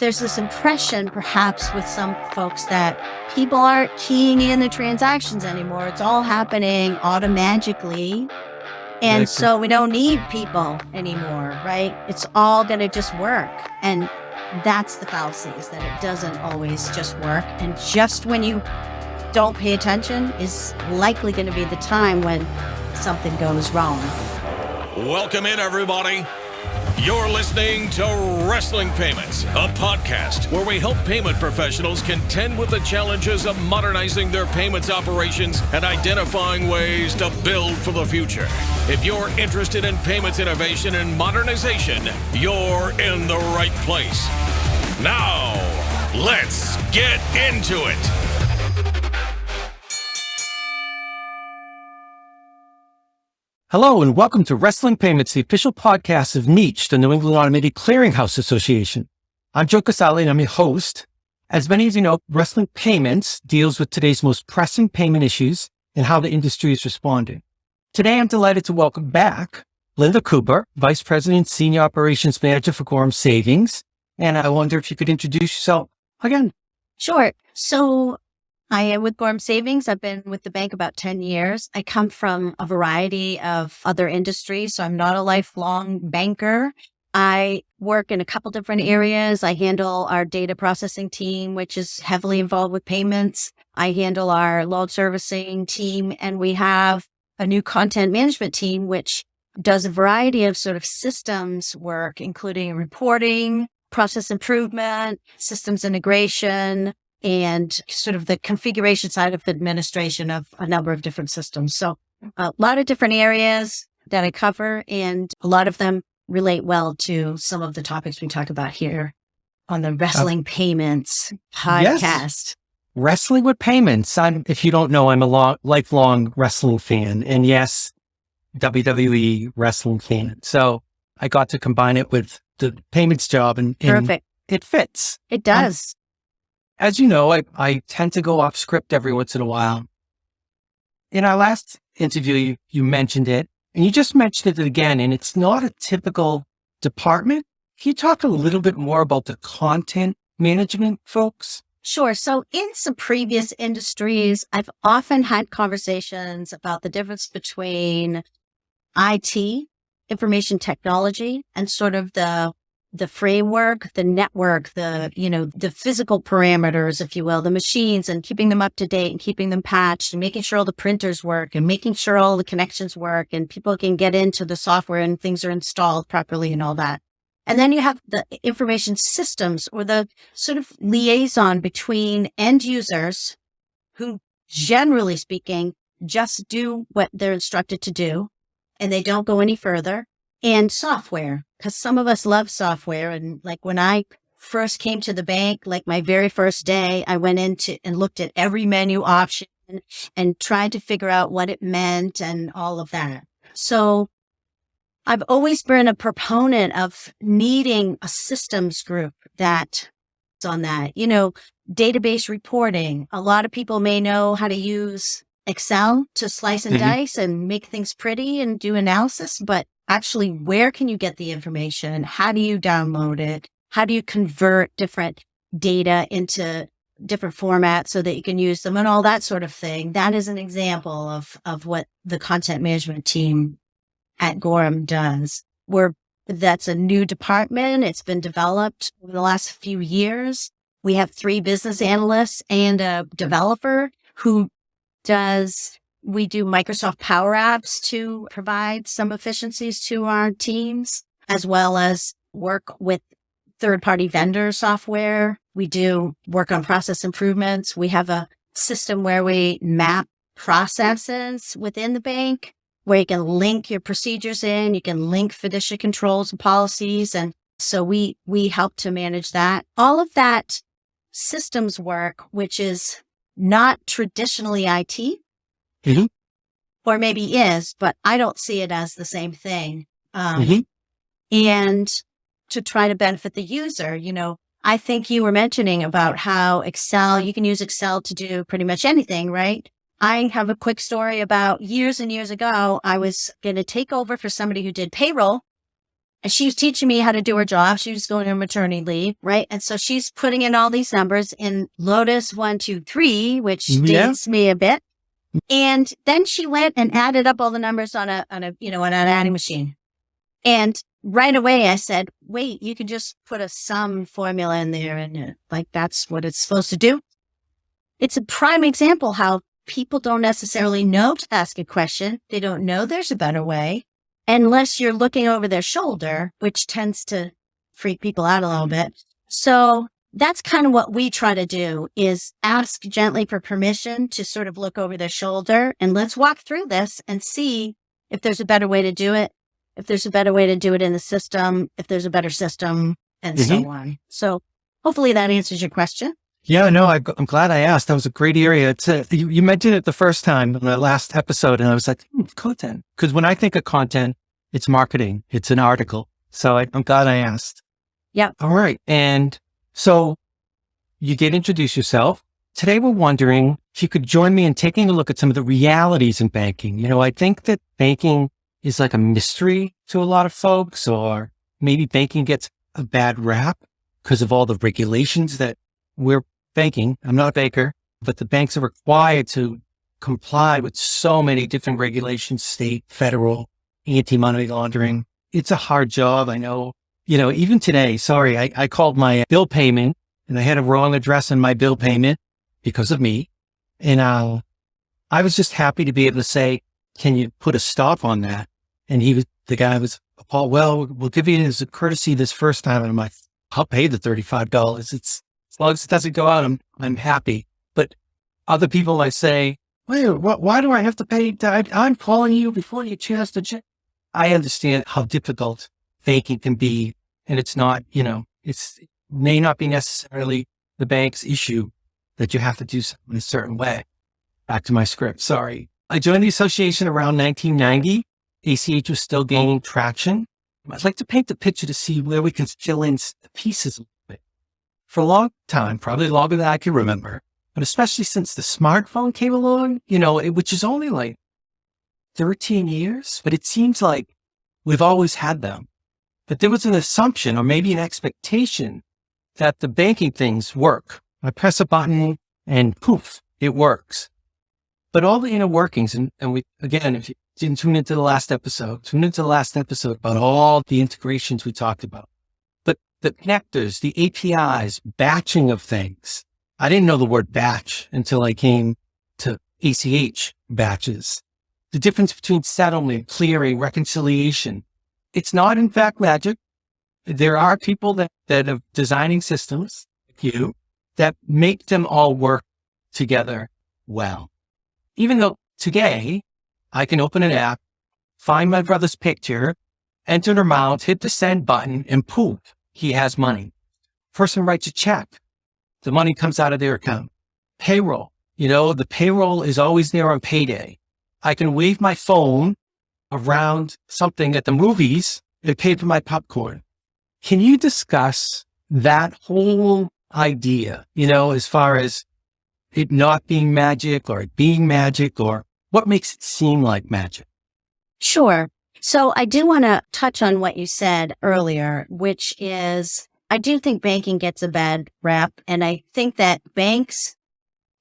there's this impression perhaps with some folks that people aren't keying in the transactions anymore. It's all happening automatically. And so we don't need people anymore, right? It's all going to just work. And that's the fallacy, is that it doesn't always just work. And just when you don't pay attention is likely going to be the time when something goes wrong. Welcome in, everybody. You're listening to Wrestling Payments, a podcast where we help payment professionals contend with the challenges of modernizing their payments operations and identifying ways to build for the future. If you're interested in payments innovation and modernization, you're in the right place. Now, let's get into it. Hello and welcome to Wrestling Payments, the official podcast of NEACH, the New England Automated Clearinghouse Association. I'm Joe Casali and I'm your host. As many of you know, Wrestling Payments deals with today's most pressing payment issues and how the industry is responding. Today, I'm delighted to welcome back Linda Cooper, Vice President, Senior Operations Manager for Gorham Savings. And I wonder if you could introduce yourself again. Sure. So I am with Gorham Savings. I've been with the bank about 10 years. I come from a variety of other industries, so I'm not a lifelong banker. I work in a couple different areas. I handle our data processing team, which is heavily involved with payments. I handle our loan servicing team, and we have a new content management team, which does a variety of sort of systems work, including reporting, process improvement, systems integration, and sort of the configuration side of administration of a number of different systems. So a lot of different areas that I cover, and a lot of them relate well to some of the topics we talk about here on the Wrestling Payments podcast. Yes. Wrestling with Payments. If you don't know, I'm a lifelong wrestling fan, and yes, WWE wrestling fan. So I got to combine it with the payments job, and Perfect. It fits. It does. As you know, I tend to go off script every once in a while. In our last interview, you mentioned it, and you just mentioned it again, and it's not a typical department. Can you talk a little bit more about the content management folks? Sure. So in some previous industries, I've often had conversations about the difference between IT, information technology, and sort of the framework, the network, the physical parameters, if you will, the machines, and keeping them up to date and keeping them patched and making sure all the printers work and making sure all the connections work and people can get into the software and things are installed properly and all that. And then you have the information systems, or the sort of liaison between end users who, generally speaking, just do what they're instructed to do and they don't go any further, and software, because some of us love software. And like when I first came to the bank, like my very first day, I went into and looked at every menu option and tried to figure out what it meant and all of that. So I've always been a proponent of needing a systems group that's on that. Database reporting. A lot of people may know how to use Excel to slice and dice and make things pretty and do analysis, but actually, where can you get the information? How do you download it? How do you convert different data into different formats so that you can use them and all that sort of thing? That is an example of what the content management team at Gorham does. That's a new department. It's been developed over the last few years. We have 3 business analysts and a developer who we do Microsoft Power Apps to provide some efficiencies to our teams, as well as work with third-party vendor software. We do work on process improvements. We have a system where we map processes within the bank, where you can link your procedures in, you can link fiduciary controls and policies. And so we help to manage that. All of that systems work, which is not traditionally IT, or maybe is, but I don't see it as the same thing. And to try to benefit the user, I think you were mentioning about how you can use Excel to do pretty much anything, right? I have a quick story about years and years ago. I was going to take over for somebody who did payroll And she was teaching me how to do her job. She was going on maternity leave, right? And so she's putting in all these numbers in Lotus 123, which dates me a bit. And then she went and added up all the numbers on an adding machine. And right away I said, wait, you can just put a sum formula in there and that's what it's supposed to do. It's a prime example how people don't necessarily know to ask a question. They don't know there's a better way unless you're looking over their shoulder, which tends to freak people out a little bit. So that's kind of what we try to do, is ask gently for permission to sort of look over their shoulder, and let's walk through this and see if there's a better way to do it, if there's a better way to do it in the system, if there's a better system, and so on. So hopefully that answers your question. Yeah, no, I'm glad I asked. That was a great area. You mentioned it the first time in the last episode, and I was like, content. Because when I think of content, it's marketing. It's an article. So I'm glad I asked. Yeah. All right. And so you did introduce yourself. Today, we're wondering if you could join me in taking a look at some of the realities in banking. I think that banking is like a mystery to a lot of folks, or maybe banking gets a bad rap because of all the regulations that we're banking. I'm not a banker, but the banks are required to comply with so many different regulations, state, federal, anti-money laundering. It's a hard job. I know, even today, sorry, I called my bill payment and I had a wrong address on my bill payment because of me. And I was just happy to be able to say, can you put a stop on that? And the guy was appalled. Well, we'll give you as a courtesy this first time. And I'm like, I'll pay the $35. As long as it doesn't go out, I'm happy. But other people, I say, wait, why do I have to pay? I'm calling you before you chance to check. I understand how difficult banking can be. And it's not, it may not be necessarily the bank's issue that you have to do something a certain way. Back to my script. Sorry. I joined the association around 1990. ACH was still gaining traction. I'd like to paint the picture to see where we can fill in the pieces a little bit. For a long time, probably longer than I can remember, but especially since the smartphone came along, which is only like 13 years, but it seems like we've always had them. But there was an assumption, or maybe an expectation, that the banking things work. I press a button and poof, it works. But all the inner workings, and we, again, if you didn't tune into the last episode about all the integrations we talked about. But the connectors, the APIs, batching of things. I didn't know the word batch until I came to ACH batches. The difference between settlement, clearing, reconciliation. It's not, in fact, magic. There are people that are designing systems, like you, that make them all work together well. Even though today I can open an app, find my brother's picture, enter an amount, hit the send button, and poof, he has money. Person writes a check. The money comes out of their account. Payroll. The payroll is always there on payday. I can wave my phone around something at the movies and pay for my popcorn. Can you discuss that whole idea, as far as it not being magic or it being magic, or what makes it seem like magic? Sure. So I do want to touch on what you said earlier, which is I do think banking gets a bad rap. And I think that banks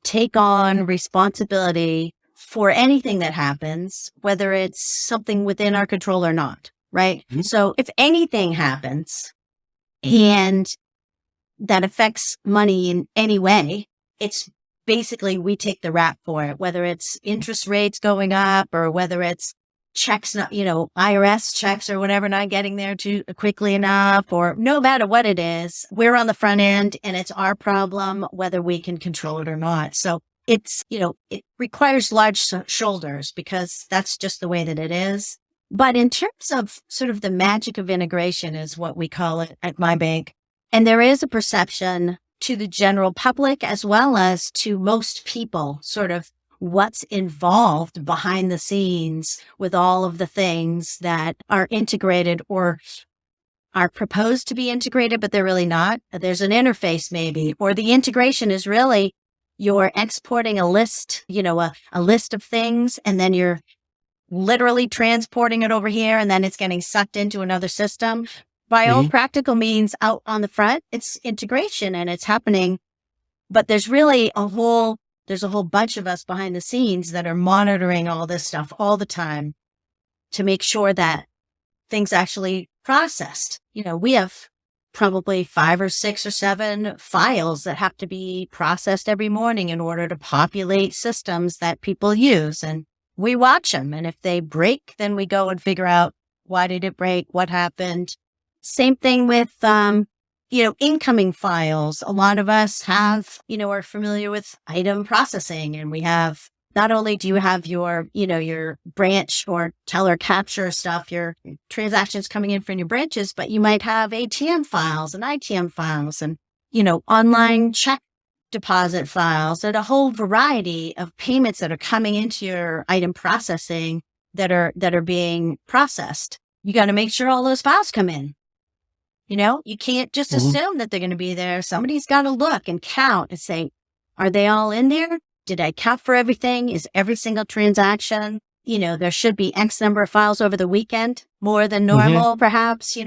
take on responsibility for anything that happens, whether it's something within our control or not, right? Mm-hmm. So if anything happens and that affects money in any way, it's basically we take the rap for it, whether it's interest rates going up or whether it's checks, IRS checks or whatever, not getting there too quickly enough, or no matter what it is, we're on the front end and it's our problem whether we can control it or not. So it's, it requires large shoulders because that's just the way that it is. But in terms of sort of the magic of integration is what we call it at my bank. And there is a perception to the general public as well as to most people, sort of what's involved behind the scenes with all of the things that are integrated or are proposed to be integrated, but they're really not. There's an interface maybe, or the integration is really you're exporting a list, a list of things, and then you're literally transporting it over here and then it's getting sucked into another system. By all practical means, out on the front, it's integration and it's happening. But there's really there's a whole bunch of us behind the scenes that are monitoring all this stuff all the time to make sure that things actually processed. We have probably 5 or 6 or 7 files that have to be processed every morning in order to populate systems that people use. And we watch them. And if they break, then we go and figure out, why did it break? What happened? Same thing with, incoming files. A lot of us are familiar with item processing, and we have, not only do you have your branch or teller capture stuff, your transactions coming in from your branches, but you might have ATM files and ITM files and, online check deposit files and a whole variety of payments that are coming into your item processing that are being processed. You got to make sure all those files come in. You can't just assume that they're going to be there. Somebody's got to look and count and say, are they all in there? Did I count for everything? Is every single transaction? There should be X number of files over the weekend, more than normal, perhaps,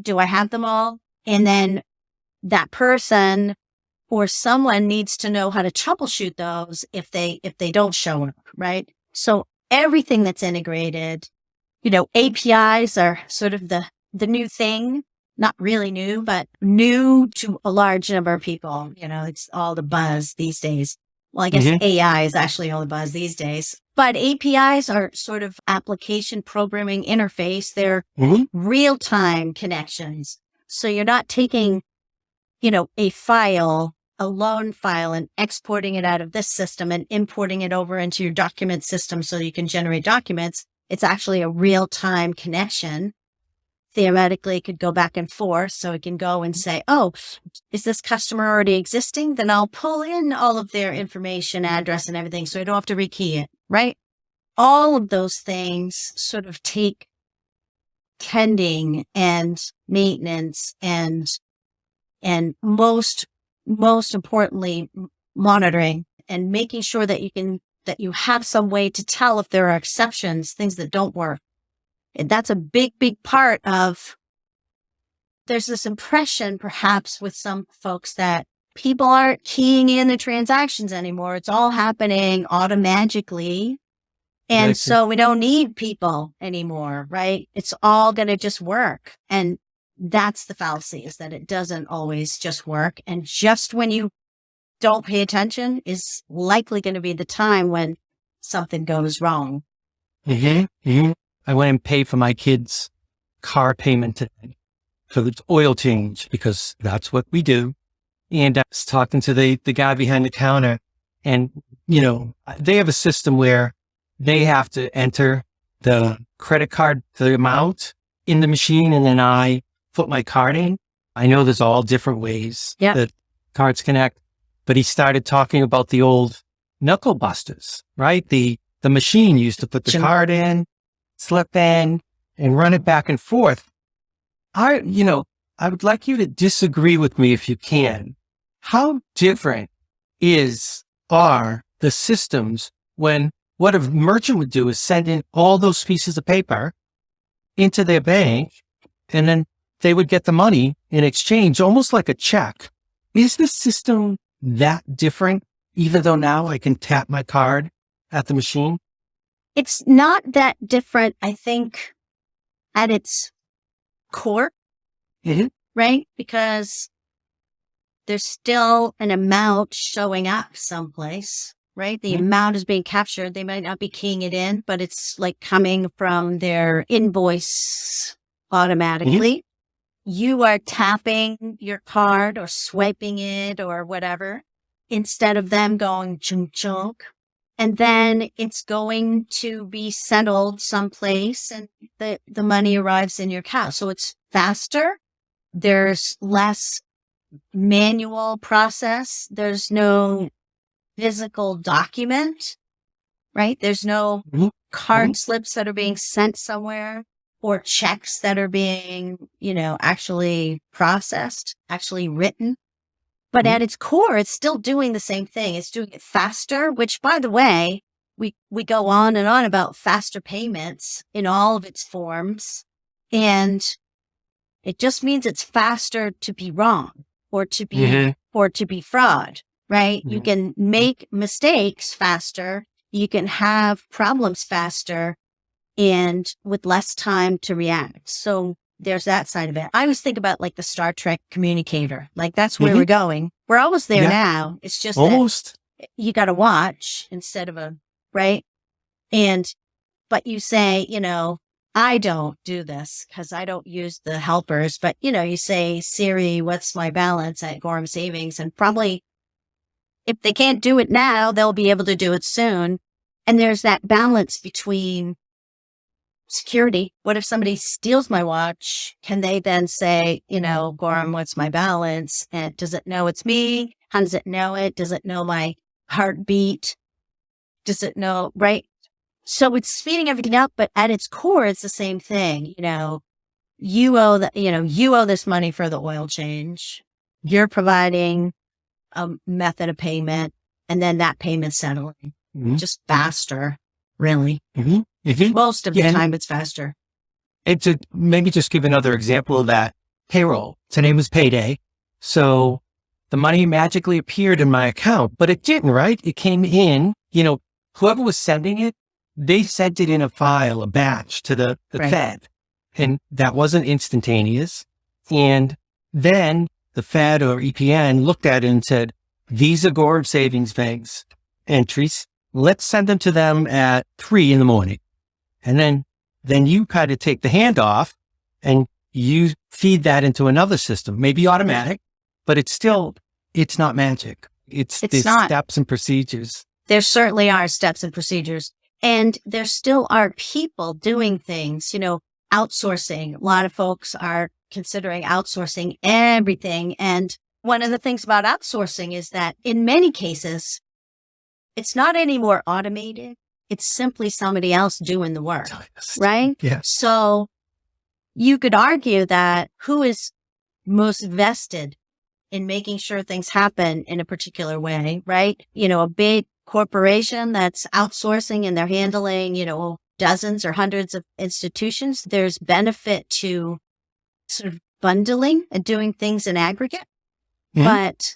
do I have them all? And then that person or someone needs to know how to troubleshoot those if they don't show up, right? So everything that's integrated, APIs are sort of the new thing. Not really new, but new to a large number of people. It's all the buzz these days. Well, I guess AI is actually all the buzz these days. But APIs are sort of application programming interface. They're real-time connections. So you're not taking, a loan file and exporting it out of this system and importing it over into your document system so you can generate documents. It's actually a real-time connection. Theoretically, it could go back and forth. So it can go and say, oh, is this customer already existing? Then I'll pull in all of their information, address, and everything. So I don't have to rekey it, right? All of those things sort of take tending and maintenance and most importantly, monitoring and making sure that you have some way to tell if there are exceptions, things that don't work. And that's a big, big part of, there's this impression perhaps with some folks that people aren't keying in the transactions anymore. It's all happening automatically. And so we don't need people anymore, right? It's all going to just work. And that's the fallacy, is that it doesn't always just work. And just when you don't pay attention is likely going to be the time when something goes wrong. I went and paid for my kid's car payment today for the oil change because that's what we do. And I was talking to the guy behind the counter, and, they have a system where they have to enter the credit card, the amount in the machine, and then I put my card in. I know there's all different ways that cards connect, but he started talking about the old knuckle busters, right? The machine used to put the card in, slip in, and run it back and forth. I would like you to disagree with me if you can. How different are the systems when what a merchant would do is send in all those pieces of paper into their bank, and then they would get the money in exchange, almost like a check. Is the system that different, even though now I can tap my card at the machine? It's not that different, I think, at its core, right? Because there's still an amount showing up someplace, right? The amount is being captured. They might not be keying it in, but it's like coming from their invoice automatically. You are tapping your card or swiping it or whatever instead of them going chunk chunk. And then it's going to be settled someplace and the money arrives in your account. So it's faster. There's less manual process. There's no physical document, right? There's no card slips that are being sent somewhere or checks that are being, actually processed, actually written. But at its core, it's still doing the same thing. It's doing it faster, which, by the way, we go on and on about faster payments in all of its forms. And it just means it's faster to be wrong or to be fraud, right? You can make mistakes faster. You can have problems faster and with less time to react. So there's that side of it. I always think about like the Star Trek communicator. Like that's where we're going. We're almost there now. It's just almost that you got to watch instead of right? But you say, I don't do this because I don't use the helpers. But, you say, Siri, what's my balance at Gorham Savings? And probably if they can't do it now, they'll be able to do it soon. And there's that balance between security. What if somebody steals my watch? Can they then say, Gorham, what's my balance? And does it know it's me? How does it know it? Does it know my heartbeat? Does it know, right? So it's speeding everything up, but at its core, it's the same thing. You owe this money for the oil change. You're providing a method of payment, and then that payment settling just faster, really. Most of the time, it's faster. And to maybe just give another example of that, payroll. Today was payday, so the money magically appeared in my account, but it didn't, right? It came in. Whoever was sending it, they sent it in a file, a batch to the Fed, and that wasn't instantaneous. And then the Fed or EPN looked at it and said, these are Gorham Savings Bank's entries. Let's send them to them at 3 a.m. And then you kind of take the handoff and you feed that into another system, maybe automatic, but it's not magic. It's not. Steps and procedures. There certainly are steps and procedures. And there still are people doing things, outsourcing. A lot of folks are considering outsourcing everything. And one of the things about outsourcing is that in many cases, it's not any more automated. It's simply somebody else doing the work, right? Yeah. So you could argue that who is most vested in making sure things happen in a particular way, right? A big corporation that's outsourcing and they're handling, dozens or hundreds of institutions. There's benefit to sort of bundling and doing things in aggregate, but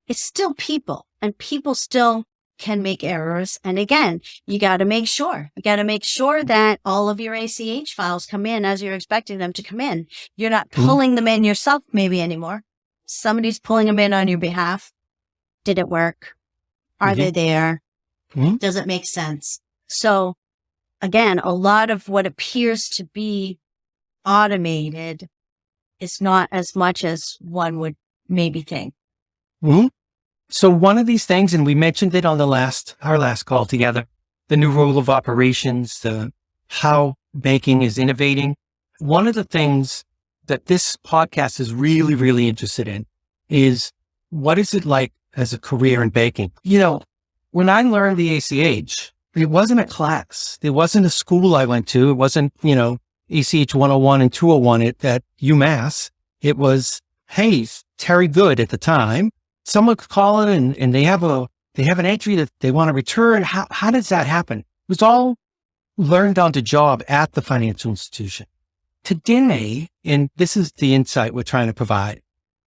it's still people, and people still can make errors. And again, you got to make sure that all of your ACH files come in as you're expecting them to come in. You're not pulling them in yourself maybe anymore. Somebody's pulling them in on your behalf. Did it work? Are they there? Does it make sense? So again, a lot of what appears to be automated is not as much as one would maybe think. So one of these things, and we mentioned it on our last call together, the new rule of operations, how banking is innovating. One of the things that this podcast is really, really interested in is what is it like as a career in banking? When I learned the ACH, it wasn't a class. It wasn't a school I went to. It wasn't, ACH 101 and 201 at UMass. It was, hey, Terry Good at the time. Someone could call it and they have an entry that they want to return. How does that happen? It was all learned on the job at the financial institution. Today, and this is the insight we're trying to provide,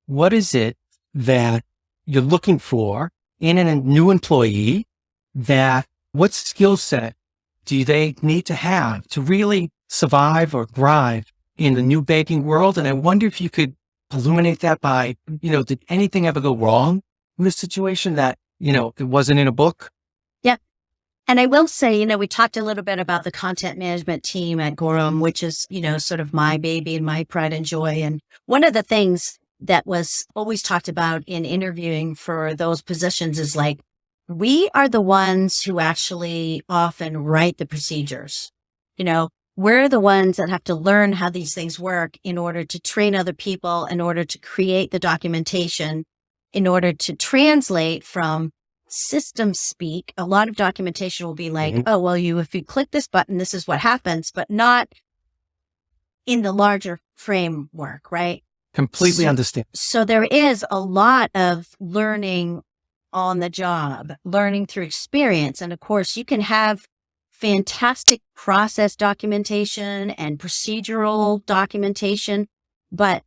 what is it that you're looking for in a new employee? What skill set do they need to have to really survive or thrive in the new banking world? And I wonder if you could illuminate that by, did anything ever go wrong in a situation that, it wasn't in a book? Yeah. And I will say, we talked a little bit about the content management team at Gorham, which is, sort of my baby and my pride and joy. And one of the things that was always talked about in interviewing for those positions is like, we are the ones who actually often write the procedures. We're the ones that have to learn how these things work in order to train other people, in order to create the documentation, in order to translate from system speak. A lot of documentation will be like, oh, well, if you click this button, this is what happens, but not in the larger framework, right? Completely understand. So there is a lot of learning on the job, learning through experience. And of course, you can have fantastic process documentation and procedural documentation, but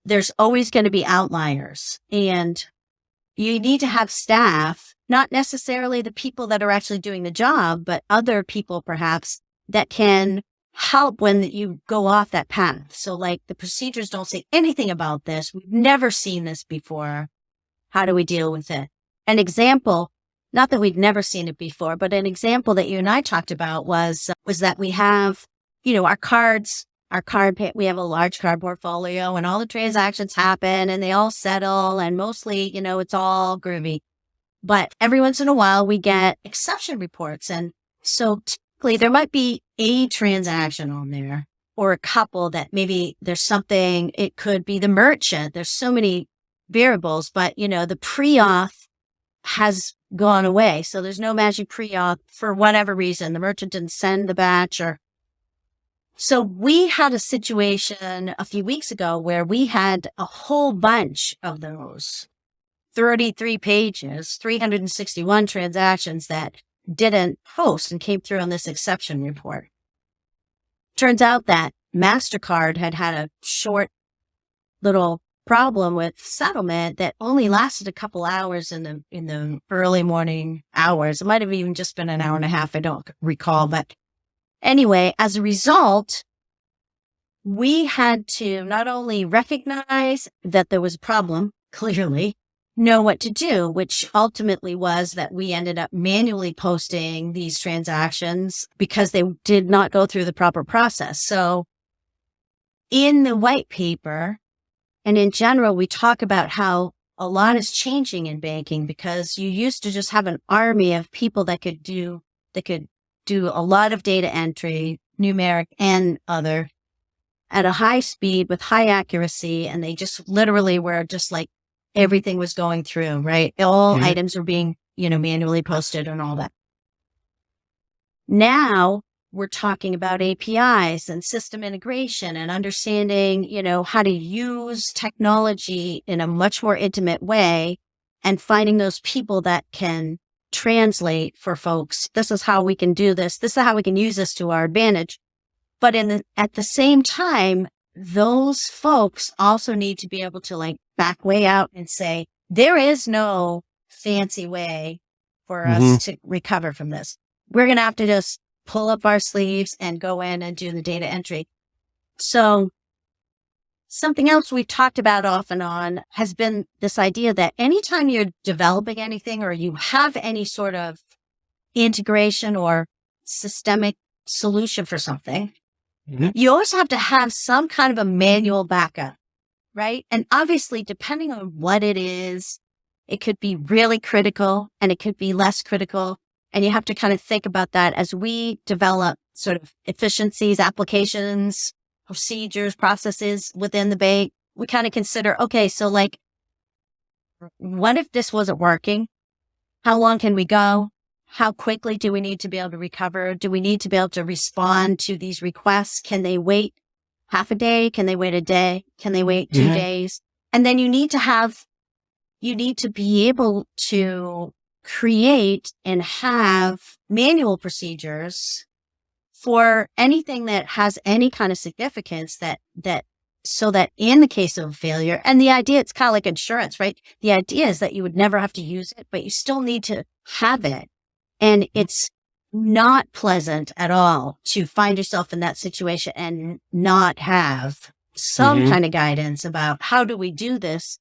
there's always going to be outliers. And you need to have staff, not necessarily the people that are actually doing the job, but other people perhaps that can help when you go off that path. So like the procedures don't say anything about this. We've never seen this before. How do we deal with it? An example, not that we'd never seen it before, but an example that you and I talked about was that we have, our cards, we have a large card portfolio and all the transactions happen and they all settle and mostly, it's all groovy. But every once in a while we get exception reports. And so typically there might be a transaction on there or a couple that maybe there's something, it could be the merchant. There's so many variables, but the pre-auth has gone away. So there's no magic pre-auth for whatever reason. The merchant didn't send the batch So we had a situation a few weeks ago where we had a whole bunch of those 33 pages, 361 transactions that didn't post and came through on this exception report. Turns out that MasterCard had a short little problem with settlement that only lasted a couple hours in the early morning hours. It might have even just been an hour and a half. I don't recall, but anyway, as a result, we had to not only recognize that there was a problem, clearly, know what to do, which ultimately was that we ended up manually posting these transactions because they did not go through the proper process. So in the white paper, and in general, we talk about how a lot is changing in banking because you used to just have an army of people that could do a lot of data entry, numeric and other, at a high speed with high accuracy. And they just literally were just like everything was going through, right? All items were being, manually posted and all that. Now we're talking about APIs and system integration and understanding, how to use technology in a much more intimate way and finding those people that can translate for folks. This is how we can do this. This is how we can use this to our advantage. But at the same time, those folks also need to be able to back way out and say, there is no fancy way for us to recover from this. We're going to have to just pull up our sleeves and go in and do the data entry. So something else we've talked about off and on has been this idea that anytime you're developing anything or you have any sort of integration or systemic solution for something, you always have to have some kind of a manual backup, right? And obviously, depending on what it is, it could be really critical and it could be less critical. And you have to kind of think about that as we develop sort of efficiencies, applications, procedures, processes within the bank. We kind of consider, okay, so what if this wasn't working? How long can we go? How quickly do we need to be able to recover? Do we need to be able to respond to these requests? Can they wait half a day? Can they wait a day? Can they wait 2 days? And then you need to be able to create and have manual procedures for anything that has any kind of significance so that in the case of failure, and the idea, it's kind of like insurance, right? The idea is that you would never have to use it, but you still need to have it. And it's not pleasant at all to find yourself in that situation and not have some kind of guidance about how do we do this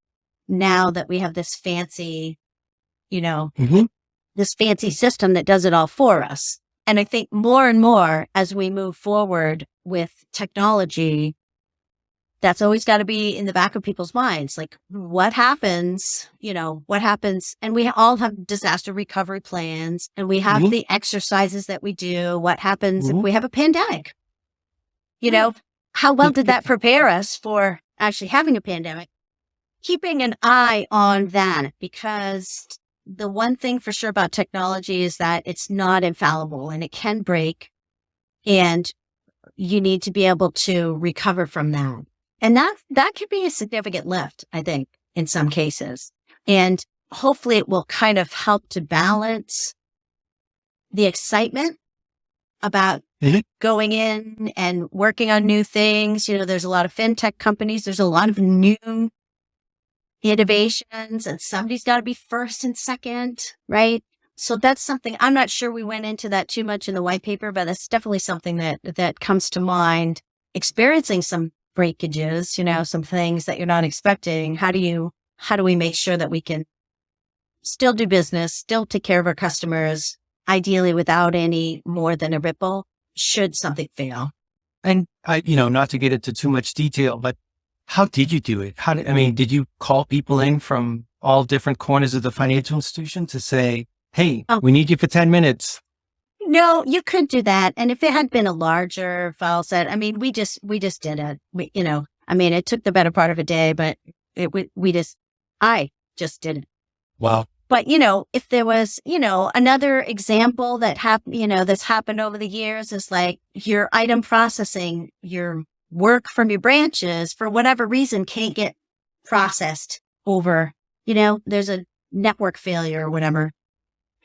now that we have this fancy, this fancy system that does it all for us. And I think more and more as we move forward with technology, that's always got to be in the back of people's minds. Like what happens, and we all have disaster recovery plans and we have the exercises that we do. What happens if we have a pandemic? How well did that prepare us for actually having a pandemic? Keeping an eye on that, because the one thing for sure about technology is that it's not infallible and it can break, and you need to be able to recover from that. And that could be a significant lift, I think, in some cases. And hopefully it will kind of help to balance the excitement about going in and working on new things. There's a lot of fintech companies. There's a lot of new innovations, and somebody's got to be first and second, right? So that's something, I'm not sure we went into that too much in the white paper, but that's definitely something that comes to mind. Experiencing some breakages, some things that you're not expecting. How do we make sure that we can still do business, still take care of our customers, ideally without any more than a ripple, should something fail? And not to get into too much detail, but how did you do it? Did you call people in from all different corners of the financial institution to say, hey, we need you for 10 minutes? No, you could do that. And if it had been a larger file set, we just did it. It took the better part of a day, but I just did it. Wow. But, if there was, another example that that's happened over the years is like your item processing, your work from your branches, for whatever reason, can't get processed over, there's a network failure or whatever.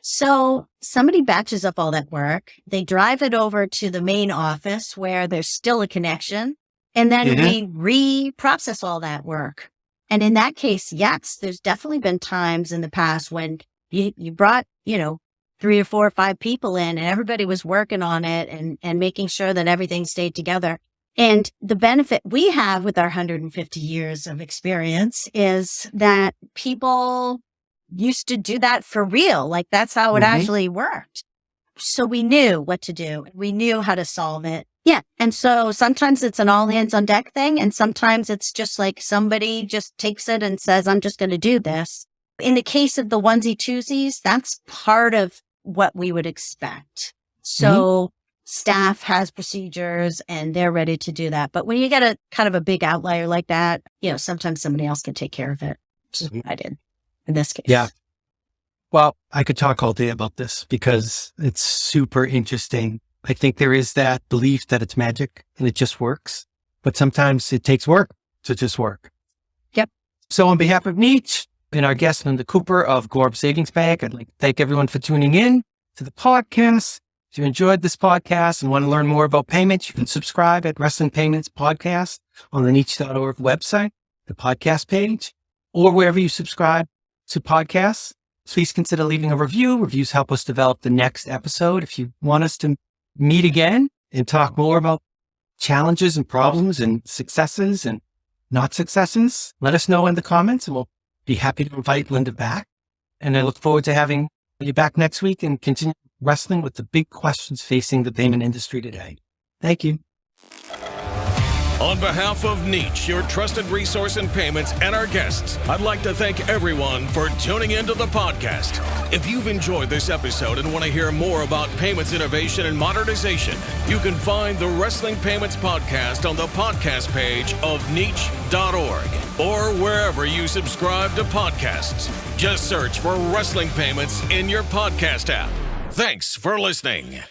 So somebody batches up all that work. They drive it over to the main office where there's still a connection. And then we reprocess all that work. And in that case, yes, there's definitely been times in the past when you brought, 3 or 4 or 5 people in and everybody was working on it and making sure that everything stayed together. And the benefit we have with our 150 years of experience is that people used to do that for real. Like that's how it actually worked. So we knew what to do. We knew how to solve it. Yeah. And so sometimes it's an all hands on deck thing. And sometimes it's just like somebody just takes it and says, I'm just going to do this. In the case of the onesie twosies, that's part of what we would expect. So staff has procedures and they're ready to do that. But when you get a kind of a big outlier like that, sometimes somebody else can take care of it, which is what I did in this case. Yeah. Well, I could talk all day about this because it's super interesting. I think there is that belief that it's magic and it just works, but sometimes it takes work to just work. Yep. So on behalf of NEACH and our guest, Linda Cooper of Gorham Savings Bank, I'd like to thank everyone for tuning in to the podcast. If you enjoyed this podcast and want to learn more about payments, you can subscribe at Wrestling Payments Podcast on the NEACH.org website, the podcast page, or wherever you subscribe to podcasts. Please consider leaving a review. Reviews help us develop the next episode. If you want us to meet again and talk more about challenges and problems and successes and not successes, let us know in the comments and we'll be happy to invite Linda back. And I look forward to having you back next week and continue wrestling with the big questions facing the payment industry today. Thank you. On behalf of NEACH, your trusted resource in payments, and our guests, I'd like to thank everyone for tuning into the podcast. If you've enjoyed this episode and want to hear more about payments innovation and modernization, you can find the Wrestling Payments Podcast on the podcast page of NEACH.org or wherever you subscribe to podcasts. Just search for Wrestling Payments in your podcast app. Thanks for listening.